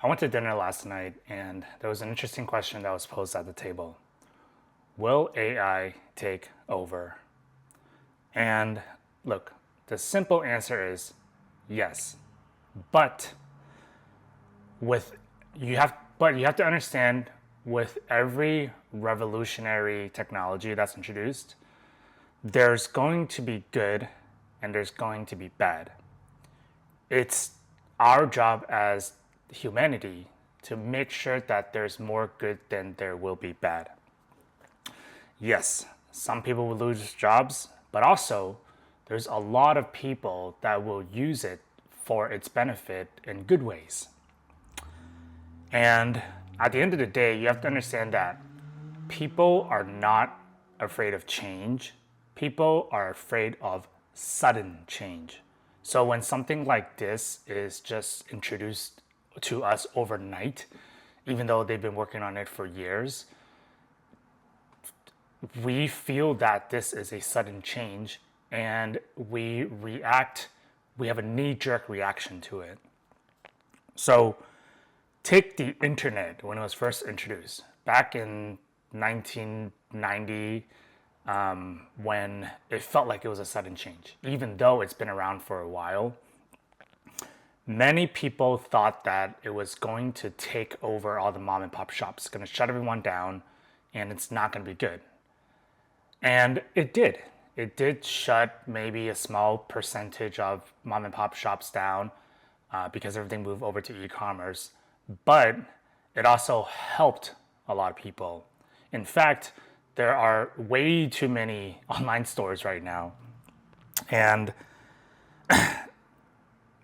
I went to dinner last night and there was an interesting question that was posed at the table. Will AI take over? And look, the simple answer is yes. But with you have to understand, with every revolutionary technology that's introduced, there's going to be good and there's going to be bad. It's our job as humanity to make sure that there's more good than there will be bad. Yes, some people will lose jobs, but also there's a lot of people that will use it for its benefit in good ways. And at the end of the day, you have to understand that people are not afraid of change. People are afraid of sudden change. So when something like this is just introduced to us overnight, even though they've been working on it for years, we feel that this is a sudden change and we have a knee-jerk reaction to it. So take the internet when it was first introduced back in 1990, when it felt like it was a sudden change, even though it's been around for a while. Many people thought that it was going to take over all the mom and pop shops, going to shut everyone down, and it's not going to be good. And it did. It did shut maybe a small percentage of mom and pop shops down because everything moved over to e-commerce. But it also helped a lot of people. In fact, there are way too many online stores right now. And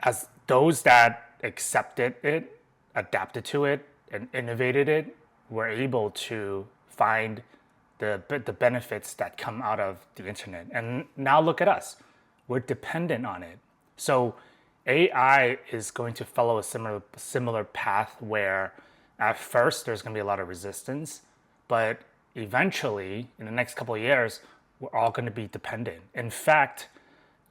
as those that accepted it, adapted to it, and innovated it, were able to find the benefits that come out of the internet. And now look at us. We're dependent on it. So AI is going to follow a similar path where at first there's going to be a lot of resistance, but eventually in the next couple of years, we're all going to be dependent. In fact,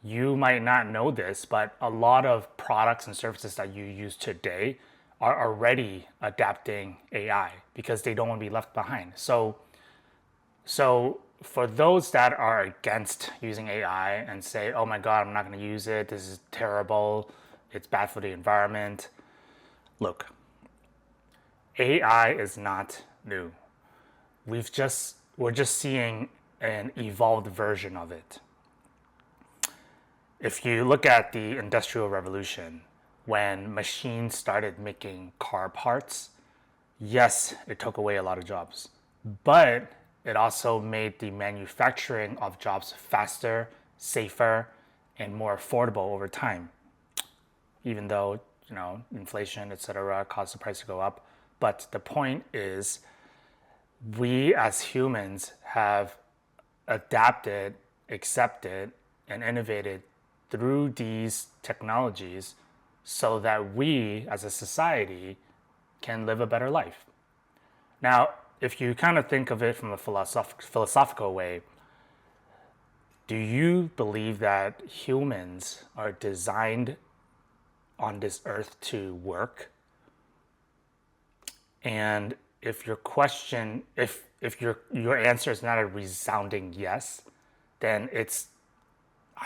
you might not know this, but a lot of products and services that you use today are already adapting AI because they don't want to be left behind. So for those that are against using AI and say, oh my God, I'm not going to use it, this is terrible, it's bad for the environment. Look, AI is not new. We're just seeing an evolved version of it. If you look at the Industrial Revolution, when machines started making car parts, yes, it took away a lot of jobs, but it also made the manufacturing of jobs faster, safer, and more affordable over time. Even though, inflation, etc., caused the price to go up. But the point is, we as humans have adapted, accepted, and innovated through these technologies so that we as a society can live a better life. Now, if you kind of think of it from a philosophical way, do you believe that humans are designed on this earth to work? And if your question, if your answer is not a resounding yes, then it's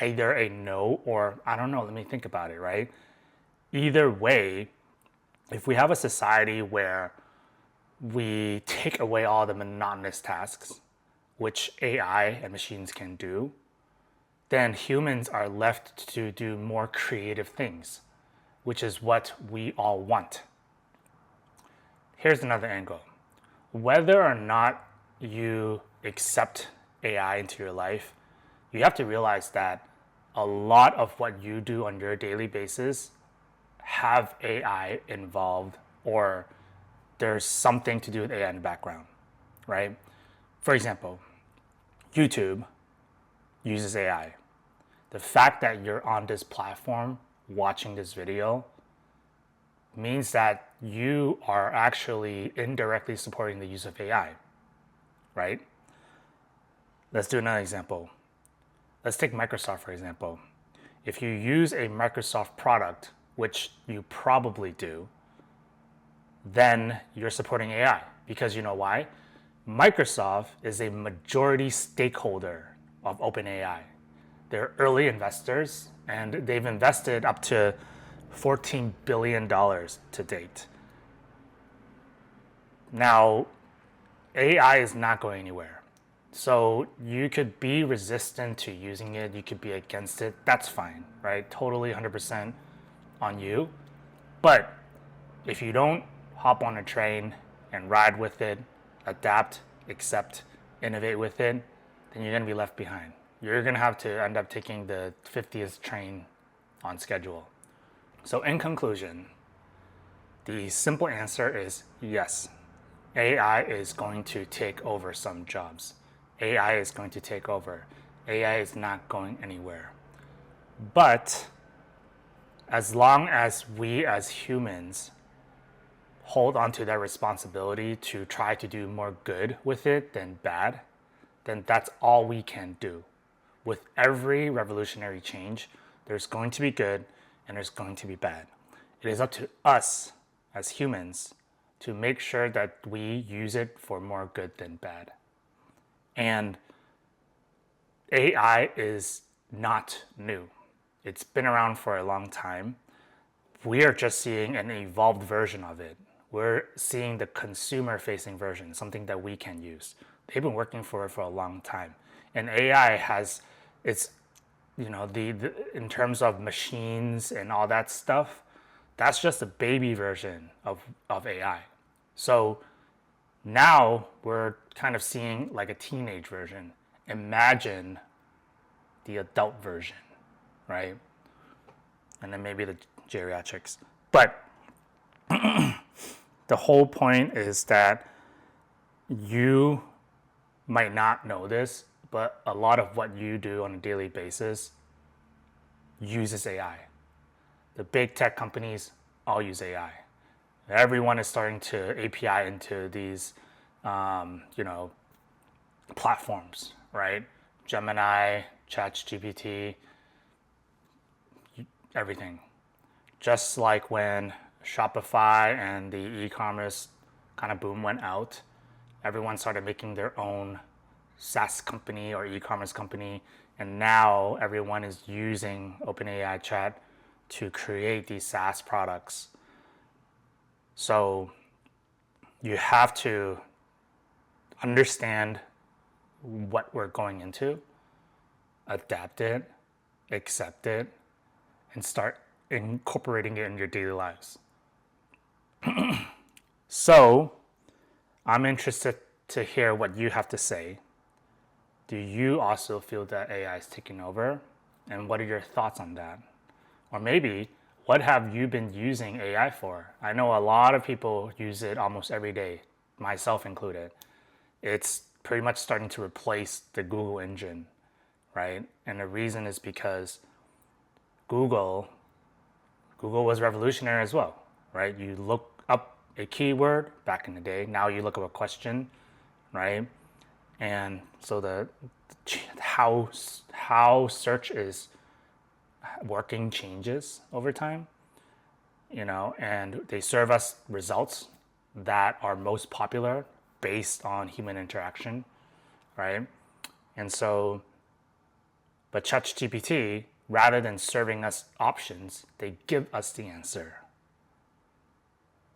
either a no or I don't know, let me think about it, right? Either way, if we have a society where we take away all the monotonous tasks, which AI and machines can do, then humans are left to do more creative things, which is what we all want. Here's another angle. Whether or not you accept AI into your life, you have to realize that a lot of what you do on your daily basis have AI involved, or there's something to do with AI in the background, right? For example, YouTube uses AI. The fact that you're on this platform watching this video means that you are actually indirectly supporting the use of AI, right? Let's do another example. Let's take Microsoft, for example. If you use a Microsoft product, which you probably do, then you're supporting AI. Because you know why? Microsoft is a majority stakeholder of OpenAI. They're early investors, and they've invested up to $14 billion to date. Now, AI is not going anywhere. So you could be resistant to using it, you could be against it, that's fine, right? Totally 100% on you. But if you don't hop on a train and ride with it, adapt, accept, innovate with it, then you're going to be left behind. You're going to have to end up taking the 50th train on schedule. So, in conclusion, the simple answer is yes. AI is going to take over some jobs. AI is going to take over. AI is not going anywhere. But as long as we as humans hold on to that responsibility to try to do more good with it than bad, then that's all we can do. With every revolutionary change, there's going to be good and there's going to be bad. It is up to us as humans to make sure that we use it for more good than bad. And AI is not new. It's been around for a long time. We are just seeing an evolved version of it. We're seeing the consumer-facing version, something that we can use. They've been working for it for a long time. And AI has its, the in terms of machines and all that stuff, that's just a baby version of AI. So now we're kind of seeing like a teenage version. Imagine the adult version, right? And then maybe the geriatrics. But the whole point is that you might not know this, but a lot of what you do on a daily basis uses AI. The big tech companies all use AI. Everyone is starting to API into these, platforms, right? Gemini, ChatGPT, everything. Just like when Shopify and the e-commerce kind of boom went out, everyone started making their own SaaS company or e-commerce company, and now everyone is using OpenAI Chat to create these SaaS products. So you have to understand what we're going into, adapt it, accept it, and start incorporating it in your daily lives. So I'm interested to hear what you have to say. Do you also feel that AI is taking over? And what are your thoughts on that? Or maybe, what have you been using AI for? I know a lot of people use it almost every day, myself included. It's pretty much starting to replace the Google engine, right? And the reason is because Google was revolutionary as well, right? You look up a keyword back in the day. Now you look up a question, right? And so how search is working changes over time, and they serve us results that are most popular based on human interaction, right? And so, but ChatGPT, rather than serving us options, they give us the answer.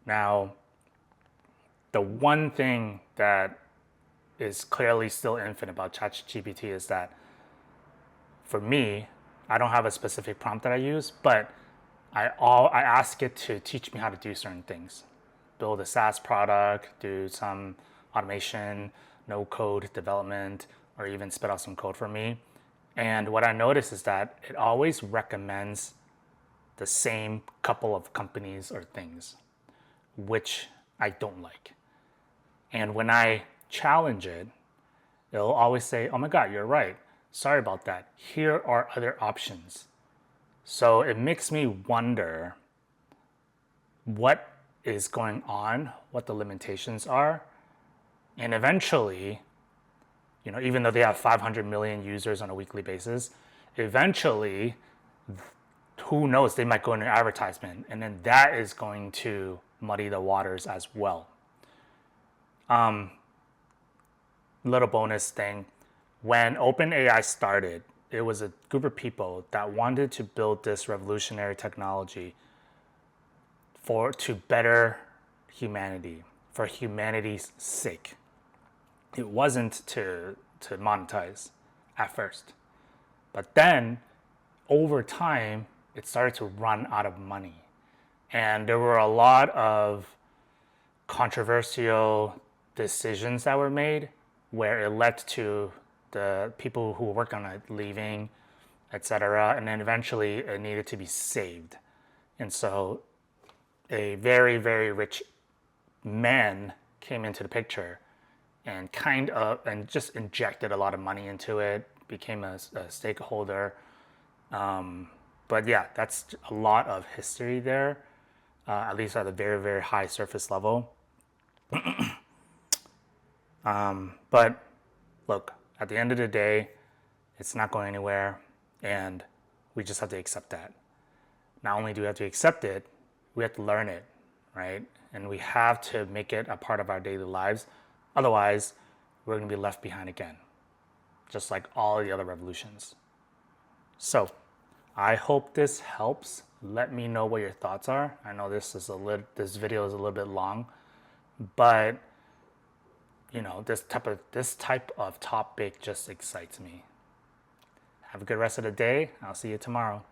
Now, the one thing that is clearly still infant about ChatGPT is that for me, I don't have a specific prompt that I use, but I ask it to teach me how to do certain things. Build a SaaS product, do some automation, no code development, or even spit out some code for me. And what I notice is that it always recommends the same couple of companies or things, which I don't like. And when I challenge it, it'll always say, oh my God, you're right. Sorry about that. Here are other options. So it makes me wonder what is going on, what the limitations are. And eventually, even though they have 500 million users on a weekly basis, eventually, who knows, they might go into advertisement. And then that is going to muddy the waters as well. Little bonus thing, when OpenAI started, it was a group of people that wanted to build this revolutionary technology to better humanity, for humanity's sake. It wasn't to monetize at first. But then over time, it started to run out of money. And there were a lot of controversial decisions that were made where it led to the people who work on it leaving, etc. And then eventually it needed to be saved. And so a very, very rich man came into the picture and just injected a lot of money into it, became a stakeholder. But yeah, that's a lot of history there, at least at a very, very high surface level. But look, at the end of the day, it's not going anywhere, and we just have to accept that. Not only do we have to accept it, we have to learn it, right? And we have to make it a part of our daily lives. Otherwise, we're going to be left behind again, just like all the other revolutions. So, I hope this helps. Let me know what your thoughts are. I know this video is a little bit long, but this type of topic just excites me. Have a good rest of the day. I'll see you tomorrow.